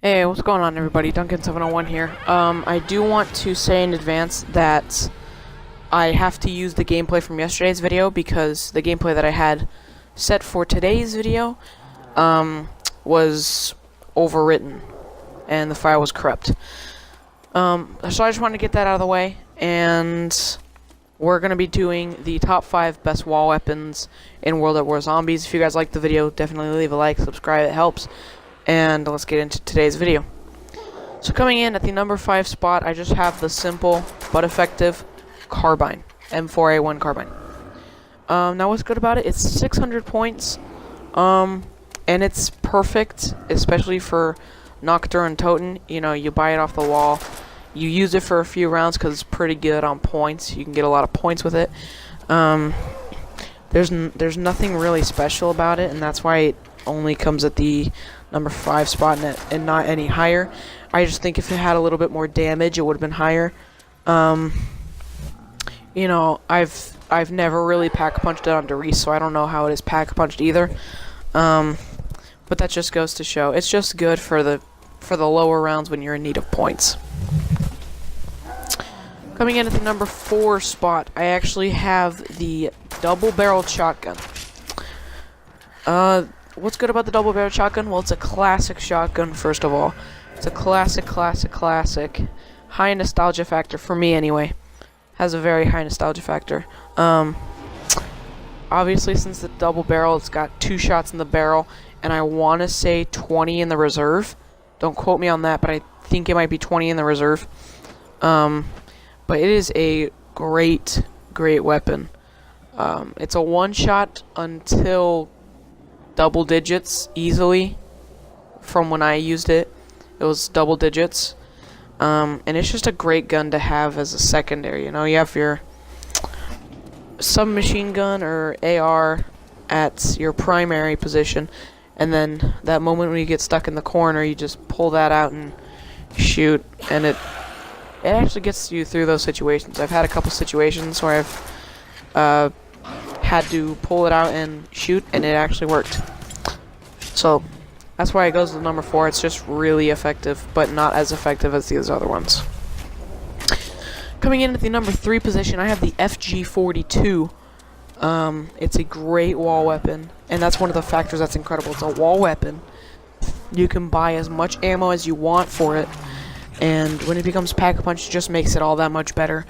Hey, what's going on, everybody? Duncan701 here. I do want to say in advance that I have to use the gameplay from yesterday's video because the gameplay that I had set for today's video was overwritten and the file was corrupt. So I just wanted to get that out of the way, and we're going to be doing the top 5 best wall weapons in World at War Zombies. If you guys like the video, definitely leave a like, subscribe, it helps. And let's get into today's video. So coming in at the number 5 spot, I just have the simple but effective carbine, M4A1 carbine. Now what's good about it? It's 600 points, and it's perfect, especially for Nocturne and Toten. You know, you buy it off the wall, you use it for a few rounds because it's pretty good on points. You can get a lot of points with it. There's nothing really special about it, and that's why it only comes at the number 5 spot and not any higher. I just think if it had a little bit more damage, it would have been higher. You know, I've never really pack-punched it on Derice, so I don't know how it is pack-punched either. But that just goes to show it's just good for the lower rounds when you're in need of points. Coming in at the number 4 spot, I actually have the double-barreled shotgun. What's good about the double-barreled shotgun? Well, it's a classic shotgun, first of all. It's a classic. High nostalgia factor, for me anyway. Has a very high nostalgia factor. Obviously, since the double barrel, it's got 2 shots in the barrel, and I want to say 20 in the reserve. Don't quote me on that, but I think it might be 20 in the reserve. But it is a great weapon. It's a one-shot until double digits easily. From when I used it, it was double digits. And it's just a great gun to have as a secondary. You know, you have your submachine gun or AR at your primary position, and then that moment when you get stuck in the corner, you just pull that out and shoot, and it actually gets you through those situations. I've had a couple situations where I've had to pull it out and shoot, and it actually worked. So that's why it goes to number 4. It's just really effective, but not as effective as these other ones. Coming in at the number 3 position, I have the FG42. It's a great wall weapon, and that's one of the factors that's incredible. It's a wall weapon. You can buy as much ammo as you want for it, and when it becomes pack-a-punch, it just makes it all that much better.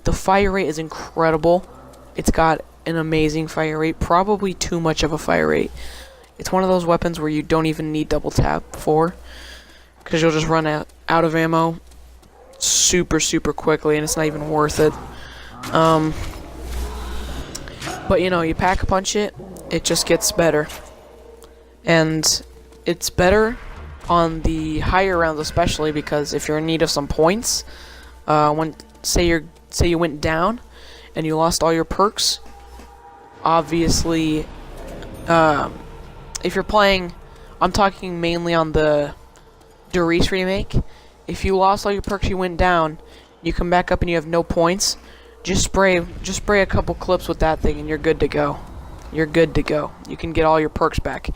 The fire rate is incredible. It's got an amazing fire rate, probably too much of a fire rate. It's one of those weapons where you don't even need double tap for, because you'll just run out of ammo super quickly, and it's not even worth it. But you know, you pack-a-punch it, it just gets better. And it's better on the higher rounds, especially because if you're in need of some points, say you went down and you lost all your perks, obviously, if you're playing, I'm talking mainly on the Derice remake, if you lost all your perks, you went down, you come back up and you have no points, just spray a couple clips with that thing and you're good to go. You're good to go. You can get all your perks back.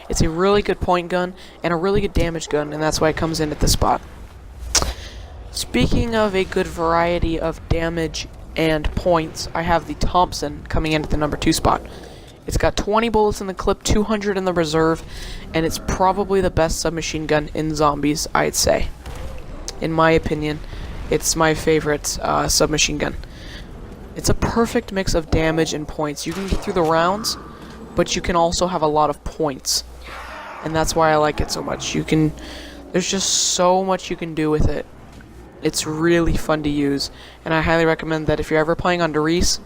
It's a really good point gun and a really good damage gun, and that's why it comes in at this spot. Speaking of a good variety of damage and points, I have the Thompson coming in at the number 2 spot. It's got 20 bullets in the clip, 200 in the reserve, and it's probably the best submachine gun in zombies, I'd say. In my opinion, it's my favorite submachine gun. It's a perfect mix of damage and points. You can get through the rounds, but you can also have a lot of points. And that's why I like it so much. There's just so much you can do with it. It's really fun to use, and I highly recommend that if you're ever playing on Derice,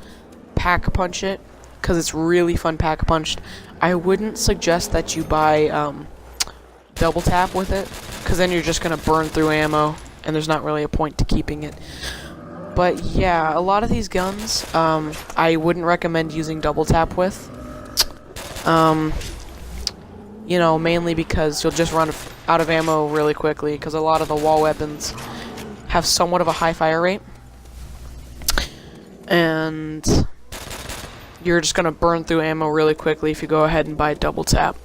pack-punch it, because it's really fun pack-punched. I wouldn't suggest that you buy double tap with it, because then you're just going to burn through ammo, and there's not really a point to keeping it. But yeah, a lot of these guns, I wouldn't recommend using double tap with. You know, mainly because you'll just run out of ammo really quickly, because a lot of the wall weapons have somewhat of a high fire rate. And you're just going to burn through ammo really quickly if you go ahead and buy double tap.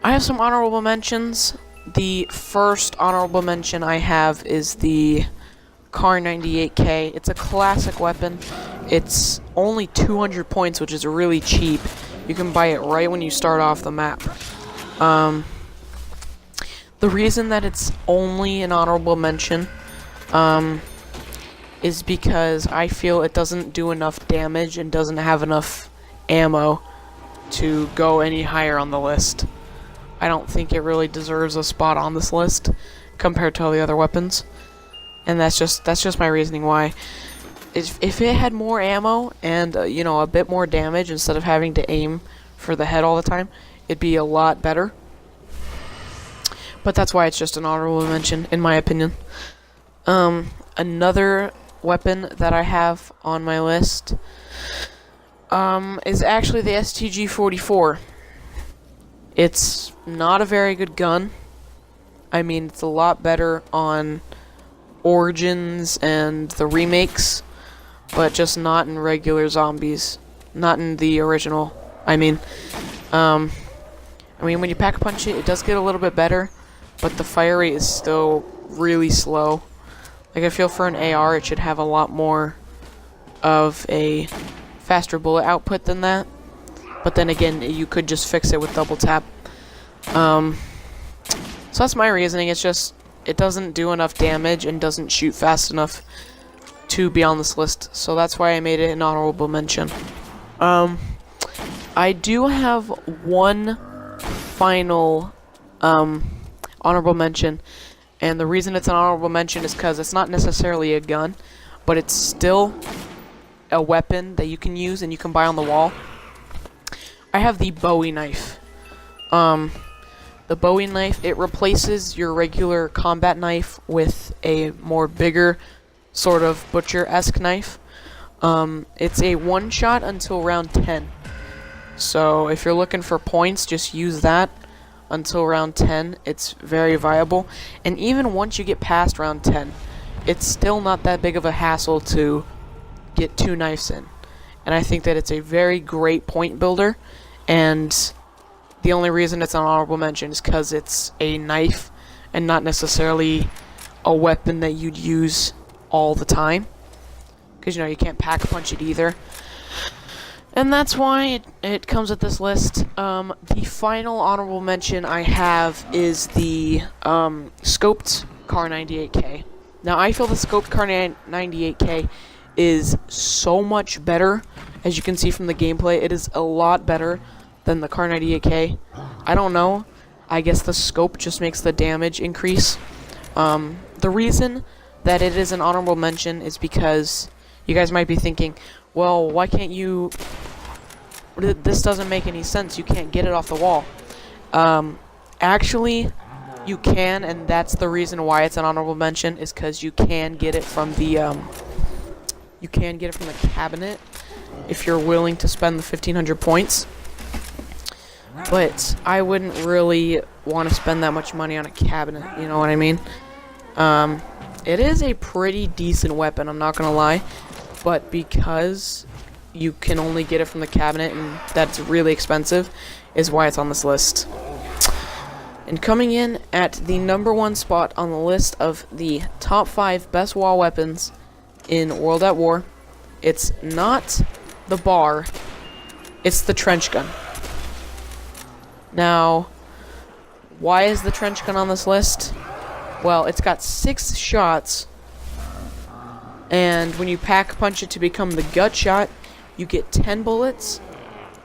I have some honorable mentions. The first honorable mention I have is the Kar 98K. It's a classic weapon. It's only 200 points, which is really cheap. You can buy it right when you start off the map. The reason that it's only an honorable mention is because I feel it doesn't do enough damage and doesn't have enough ammo to go any higher on the list. I don't think it really deserves a spot on this list compared to all the other weapons. And that's just my reasoning why. If it had more ammo and you know, a bit more damage instead of having to aim for the head all the time, it'd be a lot better. But that's why it's just an honorable mention, in my opinion. Another weapon that I have on my list is actually the STG-44. It's not a very good gun. I mean, it's a lot better on Origins and the remakes, but just not in regular zombies. Not in the original. I mean, when you pack punch it, it does get a little bit better, but the fire rate is still really slow. Like, I feel for an AR, it should have a lot more of a faster bullet output than that. But then again, you could just fix it with double tap. So that's my reasoning. It's just, it doesn't do enough damage and doesn't shoot fast enough to be on this list. So that's why I made it an honorable mention. I do have one final honorable mention, and the reason it's an honorable mention is because it's not necessarily a gun, but it's still a weapon that you can use and you can buy on the wall. I have the Bowie knife. The Bowie knife, it replaces your regular combat knife with a more bigger sort of butcher-esque knife. It's a one-shot until round 10. So if you're looking for points, just use that until round 10. It's very viable. And even once you get past round 10, it's still not that big of a hassle to get 2 knives in. And I think that it's a very great point builder, and the only reason it's an honorable mention is because it's a knife and not necessarily a weapon that you'd use all the time. Because, you know, you can't pack punch it either. And that's why it comes at this list. The final honorable mention I have is the scoped Kar 98K. Now, I feel the scoped Kar 98K is so much better. As you can see from the gameplay, it is a lot better than the Kar 98K. I don't know. I guess the scope just makes the damage increase. The reason that it is an honorable mention is because you guys might be thinking, well, why can't you... This doesn't make any sense. You can't get it off the wall. Actually, you can, and that's the reason why it's an honorable mention, is because you can get it from the... you can get it from the cabinet if you're willing to spend the 1,500 points. But I wouldn't really want to spend that much money on a cabinet, you know what I mean? It is a pretty decent weapon, I'm not gonna lie, but because you can only get it from the cabinet and that's really expensive, is why it's on this list. And coming in at the #1 spot on the list of the top 5 best wall weapons in World at War, it's not the bar, it's the trench gun. Now, why is the trench gun on this list? Well, it's got 6 shots, and when you pack punch it to become the gut shot, you get 10 bullets,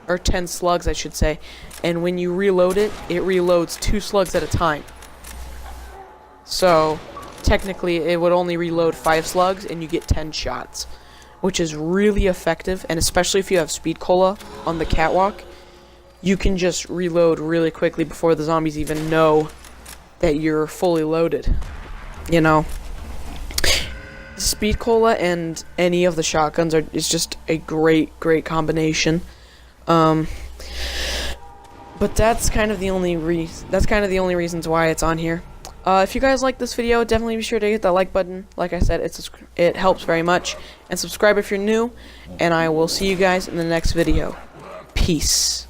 or 10 slugs, I should say, and when you reload it, it reloads 2 slugs at a time. So, technically, it would only reload 5 slugs, and you get 10 shots, which is really effective, and especially if you have speed cola on the catwalk, you can just reload really quickly before the zombies even know that you're fully loaded. You know, speed cola and any of the shotguns is just a great combination. But that's kind of the only reasons why it's on here. If you guys like this video, definitely be sure to hit that like button. Like I said, it helps very much. And subscribe if you're new. And I will see you guys in the next video. Peace.